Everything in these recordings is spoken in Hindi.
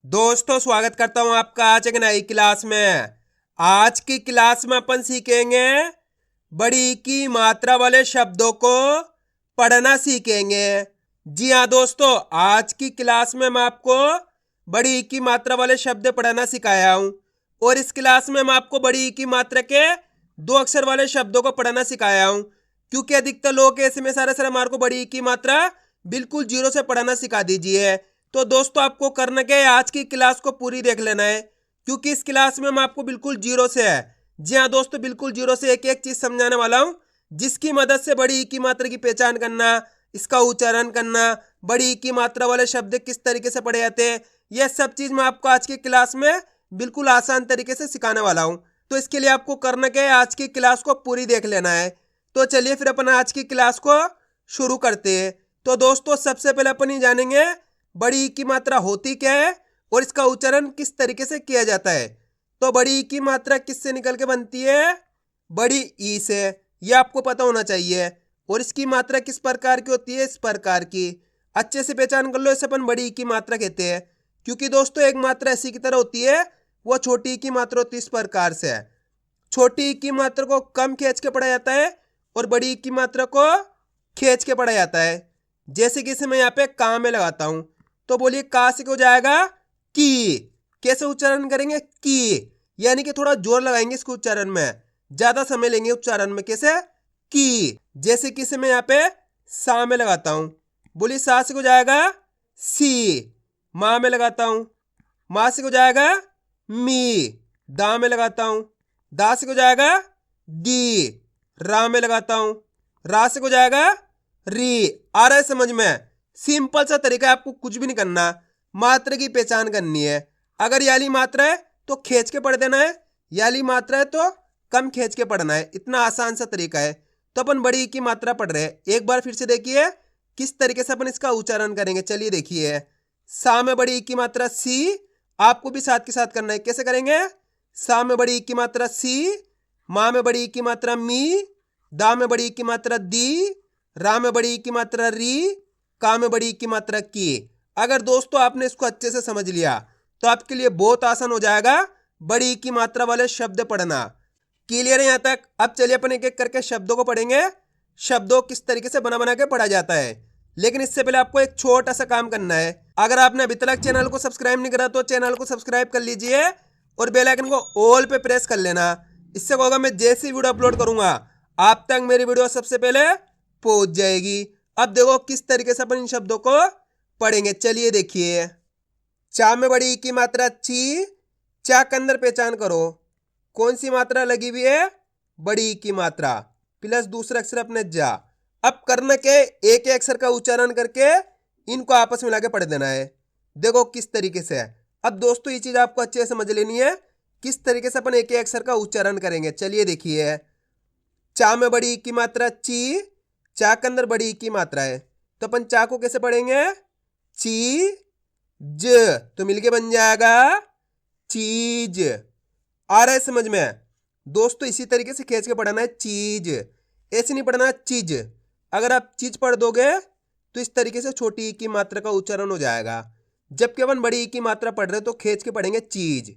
दोस्तों स्वागत करता हूं आपका आज एक नई क्लास में। आज की क्लास में अपन सीखेंगे बड़ी की मात्रा वाले शब्दों को पढ़ना सीखेंगे। जी हाँ दोस्तों, आज की क्लास में मैं आपको बड़ी की मात्रा वाले शब्द पढ़ना सिखाया हूं और इस क्लास में मैं आपको बड़ी की मात्रा के दो अक्षर वाले शब्दों को पढ़ना सिखाया हूं, क्योंकि अधिकतर लोग ऐसे में सारे सर हमारे को बड़ी की मात्रा बिल्कुल जीरो से पढ़ना सिखा दीजिए। तो दोस्तों आपको करना क्या है, आज की क्लास को पूरी देख लेना है, क्योंकि इस क्लास में मैं आपको बिल्कुल जीरो से है, जी हाँ दोस्तों, बिल्कुल जीरो से एक एक चीज समझाने वाला हूँ, जिसकी मदद से बड़ी ई की मात्रा की पहचान करना, इसका उच्चारण करना, बड़ी ई की मात्रा वाले शब्द किस तरीके से पढ़े जाते हैं, यह सब चीज मैं आपको आज की क्लास में बिल्कुल आसान तरीके से सिखाने वाला हूँ। तो इसके लिए आपको करना क्या है, आज की क्लास को पूरी देख लेना है। तो चलिए फिर अपन आज की क्लास को शुरू करते हैं। तो दोस्तों सबसे पहले अपन ये जानेंगे बड़ी ई की मात्रा होती क्या है और इसका उच्चारण किस तरीके से किया जाता है। तो बड़ी ई की मात्रा किससे निकल के बनती है? बड़ी ई से, यह आपको पता होना चाहिए। और इसकी मात्रा किस प्रकार की होती है? इस प्रकार की। अच्छे से पहचान कर लो, इसे अपन बड़ी ई की मात्रा कहते हैं, क्योंकि दोस्तों एक मात्रा ऐसी की तरह होती है, वो छोटी ई की मात्रा होती है इस प्रकार से। छोटी ई की मात्रा को कम खींच के पढ़ा जाता है और बड़ी ई की मात्रा को खींच के पढ़ा जाता है। जैसे कि मैं यहाँ पे का में लगाता हूं, तो बोलिए का से हो जाएगा की। कैसे उच्चारण करेंगे? की, यानी कि थोड़ा जोर लगाएंगे इसको उच्चारण में, ज्यादा समय लेंगे उच्चारण में। कैसे? की। जैसे कि मैं यहाँ पे सा में लगाता हूं, बोलिए सा से हो जाएगा सी। माँ में लगाता हूं, माँ से हो जाएगा मी। दा में लगाता हूं, दा से हो जाएगा दी। रा में लगाता हूं, रा से हो जाएगा री। आ रहा है समझ में? सिंपल सा तरीका है, आपको कुछ भी नहीं करना, मात्रा की पहचान करनी है। अगर याली मात्रा है तो खींच के पढ़ देना है, याली मात्रा है तो कम खींच के पढ़ना है। इतना आसान सा तरीका है। तो अपन बड़ी की मात्रा पढ़ रहे हैं, एक बार फिर से देखिए किस तरीके से अपन इसका उच्चारण करेंगे। चलिए देखिए, सा में बड़ी की मात्रा सी, आपको भी साथ के साथ करना है। कैसे करेंगे? सा में बड़ी की मात्रा सी, माँ में बड़ी की मात्रा मी, दा में बड़ी की मात्रा दी, रा में बड़ी की मात्रा री, का में बड़ी की मात्रा की। अगर दोस्तों आपने इसको अच्छे से समझ लिया तो आपके लिए बहुत आसान हो जाएगा बड़ी की मात्रा वाले शब्द पढ़ना। क्लियर है यहाँ तक? अब चलिए अपन एक एक करके शब्दों को पढ़ेंगे, शब्दों किस तरीके से बना बना के पढ़ा जाता है। लेकिन इससे पहले आपको एक छोटा सा काम करना है। अगर आपने अभी तक चैनल को सब्सक्राइब नहीं करा तो चैनल को सब्सक्राइब कर लीजिए और बेल आइकन को ऑल पे प्रेस कर लेना। इससे क्या होगा, मैं जैसी वीडियो अपलोड करूंगा आप तक मेरी वीडियो सबसे पहले पहुंच जाएगी। अब देखो किस तरीके से अपन इन शब्दों को पढ़ेंगे। चलिए देखिए, चा में बड़ी की मात्रा ची, चा के अंदर पहचान करो कौन सी मात्रा लगी हुई है? बड़ी की मात्रा प्लस दूसरा अक्षर अपने जा। अब करना के एक एक अक्षर का उच्चारण करके इनको आपस में लाके पढ़ देना है। देखो किस तरीके से है। अब दोस्तों ये चीज आपको अच्छे से समझ लेनी है, किस तरीके से अपन एक एक अक्षर का उच्चारण करेंगे। चलिए देखिए, चा में बड़ी की मात्रा ची, चा के अंदर बड़ी की मात्रा है, तो अपन चा को कैसे पढ़ेंगे? ची ज, तो मिलके बन जाएगा चीज। आ रहा है समझ में? दोस्तों इसी तरीके से खींच के पढ़ना है चीज, ऐसे नहीं पढ़ना चीज। अगर आप चीज पढ़ दोगे तो इस तरीके से छोटी ई की मात्रा का उच्चारण हो जाएगा। जबकि अपन बड़ी ई की मात्रा पढ़ रहे तो खींच के पढ़ेंगे चीज।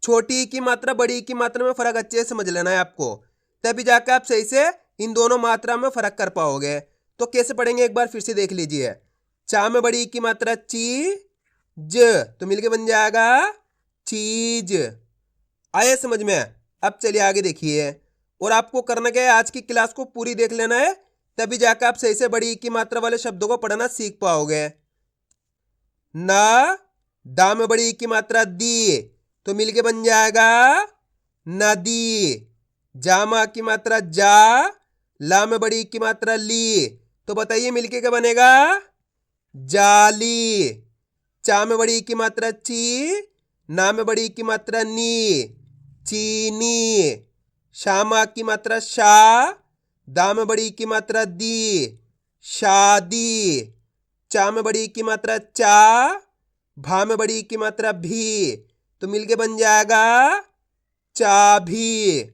छोटी ई की मात्रा बड़ी ई की मात्रा में फर्क अच्छे से समझ लेना है आपको, तभी जाकर आप सही से इन दोनों मात्रा में फर्क कर पाओगे। तो कैसे पढ़ेंगे एक बार फिर से देख लीजिए, चा में बड़ी की मात्रा ची ज, तो मिलके बन जाएगा चीज। आया समझ में? अब चलिए आगे देखिए, और आपको करना क्या है, आज की क्लास को पूरी देख लेना है, तभी जाकर आप सही से बड़ी की मात्रा वाले शब्दों को पढ़ना सीख पाओगे। ना, दा में बड़ी की मात्रा दी, तो मिलके बन जाएगा नदी। जामा की मात्रा जा, ला में बड़ी की मात्रा ली, तो बताइए मिलके क्या बनेगा? जाली। चा में बड़ी की मात्रा ची, ना में बड़ी की मात्रा नी, चीनी। शामा की मात्रा शा, दा में बड़ी की मात्रा दी, शादी। चा में बड़ी की मात्रा चा, भा में बड़ी की मात्रा भी, तो मिलके बन जाएगा चाभी।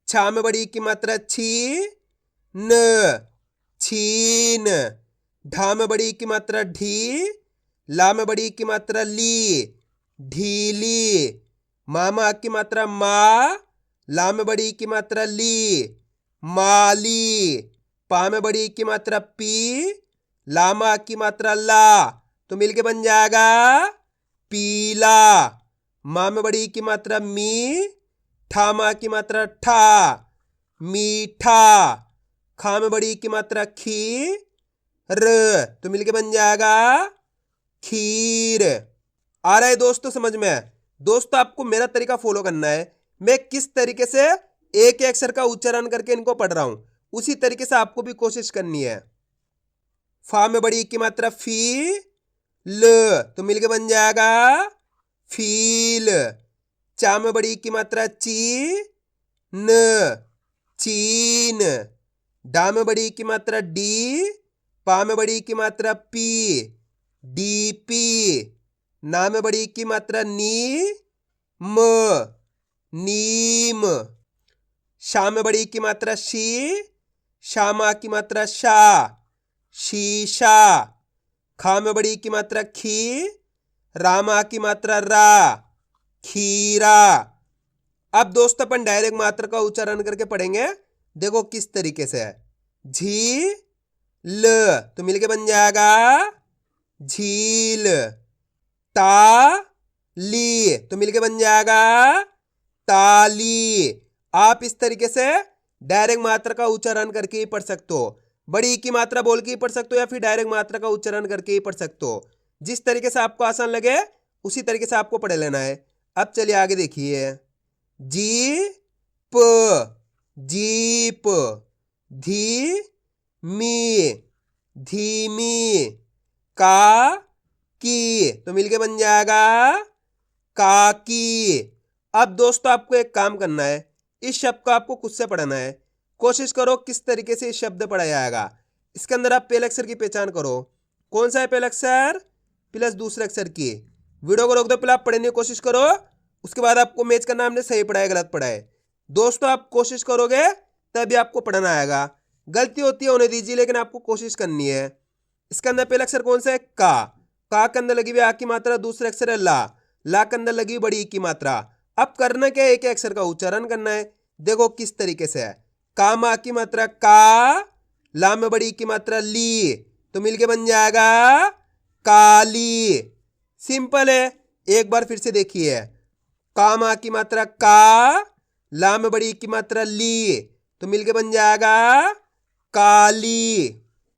छा में बड़ी की मात्रा छी न, छीन। ढा में बड़ी की मात्रा ढी, ला में बड़ी की मात्रा ली, ढीली। मामा की मात्रा मा, ला में बड़ी की मात्रा ली, माली। पा में बड़ी की मात्रा पी, लामा की मात्रा ला, तो मिलके बन जाएगा पीला। माँ में बड़ी की मात्रा मी, ठा माँ की मात्रा ठा, मीठा। खा में बड़ी की मात्रा खी, र, तो मिलके बन जाएगा खीर। आ रहा है दोस्तों समझ में? दोस्तों आपको मेरा तरीका फॉलो करना है। मैं किस तरीके से एक अक्षर का उच्चारण करके इनको पढ़ रहा हूं, उसी तरीके से आपको भी कोशिश करनी है। फा में बड़ी की मात्रा फी, ल, तो मिलके बन जाएगा फील। चा में बड़ी की मात्रा ची, न, चीन। डा में बड़ी की मात्रा डी, पा में बड़ी की मात्रा पी, डीपी। ना में बड़ी की मात्रा नी, म, नीम। शा में बड़ी की मात्रा शी, शामा की मात्रा शा, शीशा। खा में बड़ी की मात्रा खी, रामा की मात्रा रा, खीरा। अब दोस्तों अपन डायरेक्ट मात्रा का उच्चारण करके पढ़ेंगे। देखो किस तरीके से है। झी, ल, तो मिलके बन जाएगा झील। ता, ली, तो मिलके बन जाएगा ताली। आप इस तरीके से डायरेक्ट मात्रा का उच्चारण करके ही पढ़ सकते हो। बड़ी की मात्रा बोल के ही पढ़ सकते हो या फिर डायरेक्ट मात्रा का उच्चारण करके ही पढ़ सकते हो। जिस तरीके से आपको आसान लगे उसी तरीके से आपको पढ़ लेना है। अब चलिए आगे देखिए। Jeep, jeep. धी, मी, धीमी। का, की, तो मिलके बन जाएगा काकी। अब दोस्तों आपको एक काम करना है, इस शब्द को आपको खुद से पढ़ना है। कोशिश करो किस तरीके से इस शब्द पढ़ा जाएगा। इसके अंदर आप पहले अक्षर की पहचान करो। कौन सा है पहला अक्षर प्लस दूसरे अक्षर की। वीडियो को रोक दो, पहले आप पढ़ने की कोशिश करो, उसके बाद आपको मैच करना हमने सही पढ़ा है गलत पढ़ा है। दोस्तों आप कोशिश करोगे तभी आपको पढ़ना आएगा। गलती होती है होने दीजिए, लेकिन आपको कोशिश करनी है। इसके अंदर पहला अक्षर कौन सा है? का के अंदर लगी हुई आ की मात्रा, दूसरे अक्षर है ला के अंदर लगी बड़ी की मात्रा। अब करना क्या है, एक अक्षर का उच्चारण करना है। देखो किस तरीके से है। का मा की मात्रा का, ला में बड़ी की मात्रा ली, तो मिलके बन जाएगा काली। सिंपल है। एक बार फिर से देखिए। का मा की मात्रा का, ला में बड़ी की मात्रा ली, तो मिलके बन जाएगा काली।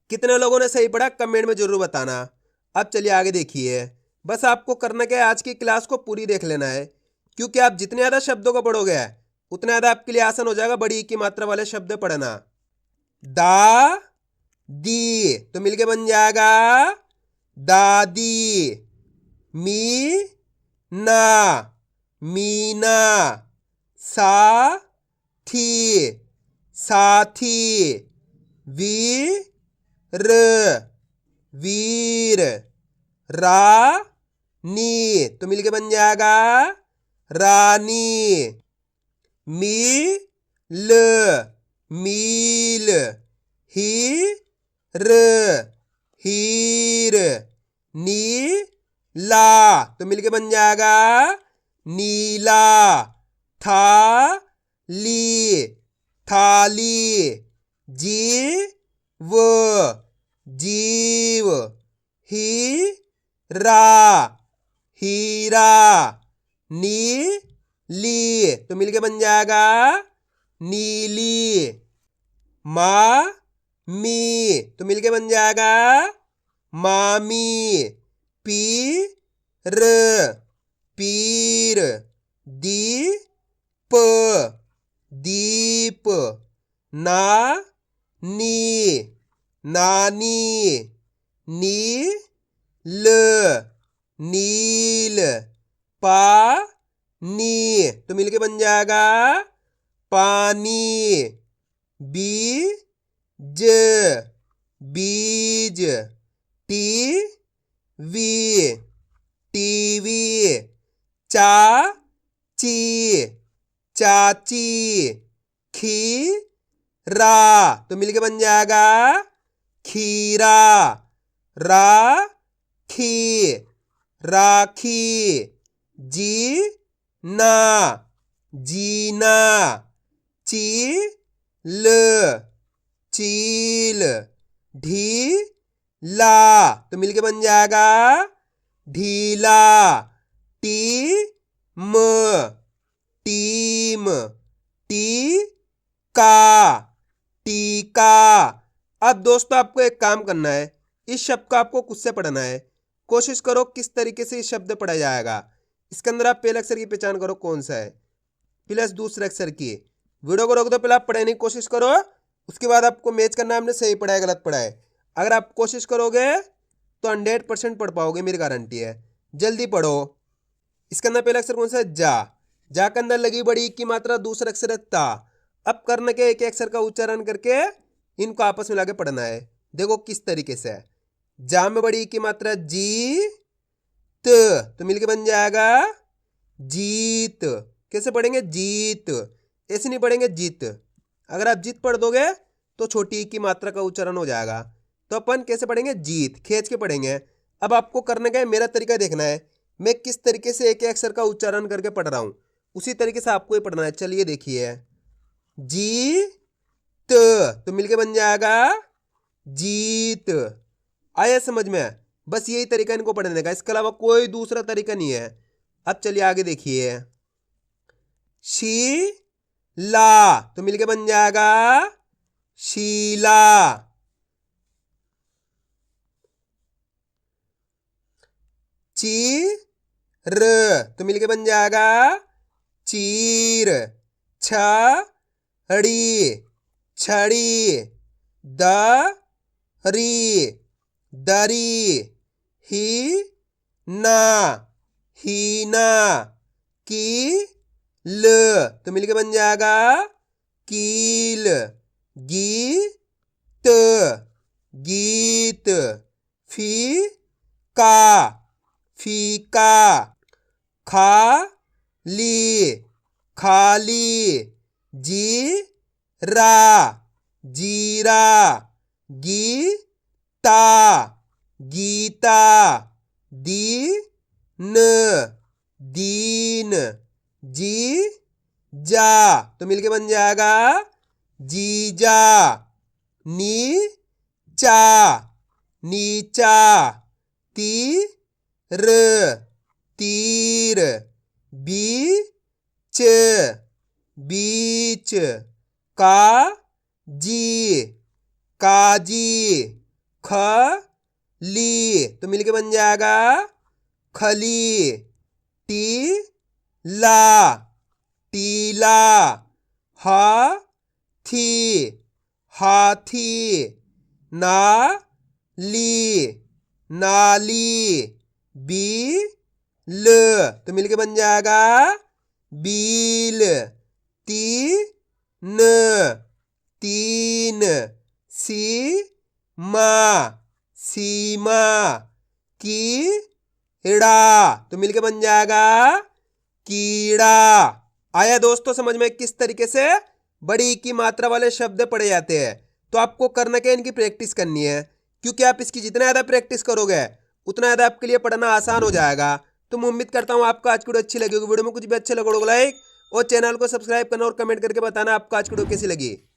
कितने लोगों ने सही पढ़ा कमेंट में जरूर बताना। अब चलिए आगे देखिए। बस आपको करना क्या है, आज की क्लास को पूरी देख लेना है, क्योंकि आप जितने ज्यादा शब्दों को पढ़ोगे उतना ज्यादा आपके लिए आसान हो जाएगा बड़ी की मात्रा वाले शब्द पढ़ना। दा, दी, तो मिलके बन जाएगा दादी। मी, ना, मीना। सा, थी, साथी। वी, र, वीर। रा, नी, तो मिलके बन जाएगा रानी। मी, ल, मील। ही, र, हीर। नी, ला, तो मिलके बन जाएगा नीला। था, ली, थाली। जी, वो, जीव। ही, रा, हीरा। नी, ली, तो मिलके बन जाएगा नीली। मा, मी, तो मिलके बन जाएगा मामी। पी, र, पीर। दी, प, दीप। ना, नी, नानी। नी, ल, नील। पा, नी, तो मिलके बन जाएगा पानी। बी, ज, बीज। टी, वी, टीवी। चा, ची, चाची। खी, रा, तो मिलके बन जाएगा खीरा। रा, खी, राखी। जी ना, जीना। चील, चील। ढीला, तो मिलके बन जाएगा ढीला। Team, team. टीका, टीका। अब दोस्तों आपको एक काम करना है, इस शब्द को आपको खुद से पढ़ना है। कोशिश करो किस तरीके से इस शब्द पढ़ा जाएगा। इसके अंदर आप पहले अक्षर की पहचान करो कौन सा है, प्लस दूसरे अक्षर की। वीडियो को रोक दो, पहले आप पढ़ने की कोशिश करो, उसके बाद आपको मैच करना है हमने सही पढ़ा है गलत पढ़ा है। अगर आप कोशिश करोगे तो 100% पढ़ पाओगे, मेरी गारंटी है। जल्दी पढ़ो। इसके अंदर पहला अक्षर कौन सा है? जा के अंदर लगी बड़ी की मात्रा, दूसरा अक्षर है ता। अब करने के एक अक्षर का उच्चारण करके इनको आपस में लाके पढ़ना है। देखो किस तरीके से है। जा में बड़ी की मात्रा जी त, तो मिलके बन जाएगा जीत। कैसे पढ़ेंगे? जीत। ऐसे नहीं पढ़ेंगे जीत। अगर आप जीत पढ़ दोगे तो छोटी की मात्रा का उच्चारण हो जाएगा। तो अपन कैसे पढ़ेंगे? जीत, खींच के पढ़ेंगे। अब आपको करने का मेरा तरीका देखना है, मैं किस तरीके से एक अक्षर का उच्चारण करके पढ़ रहा हूं, उसी तरीके से आपको ही पढ़ना है। चलिए देखिए, जीत, तो मिलके बन जाएगा जीत। आया समझ में? बस यही तरीका इनको पढ़ने का, इसके अलावा कोई दूसरा तरीका नहीं है। अब चलिए आगे देखिए, शीला, तो मिलके बन जाएगा शीला। चीर, तो मिलके बन जाएगा चीर। छड़ी, छड़ी। दरी, दरी। हीना, हीना। कील, तो मिलके बन जाएगा कील। गीत, गीत। फीका, फीका। खाली, खाली। जीरा, जीरा। गीता, गीता। दीन, दीन। जीजा, तो मिलके बन जाएगा जीजा। नीचा, नीचा। तीर, तीर। बीच, बीच। काजी, काजी। खली, तो मिलके बन जाएगा खली। टीला, टीला। हाथी, हाथी। नाली, नाली। बील, तो मिलके बन जाएगा बील। तीन, तीन। सीमा, सीमा। कीड़ा, तो मिलके बन जाएगा कीड़ा। आया दोस्तों समझ में किस तरीके से बड़ी की मात्रा वाले शब्द पढ़े जाते हैं? तो आपको करना क्या, इनकी प्रैक्टिस करनी है, क्योंकि आप इसकी जितना ज़्यादा प्रैक्टिस करोगे उतना ज़्यादा आपके लिए पढ़ना आसान हो जाएगा। तो मैं उम्मीद करता हूँ आपको आज की वीडियो अच्छी लगी होगी। वीडियो में कुछ भी अच्छा लगा होगा लाइक और चैनल को सब्सक्राइब करना और कमेंट करके बताना आपको आज की वीडियो कैसी लगी।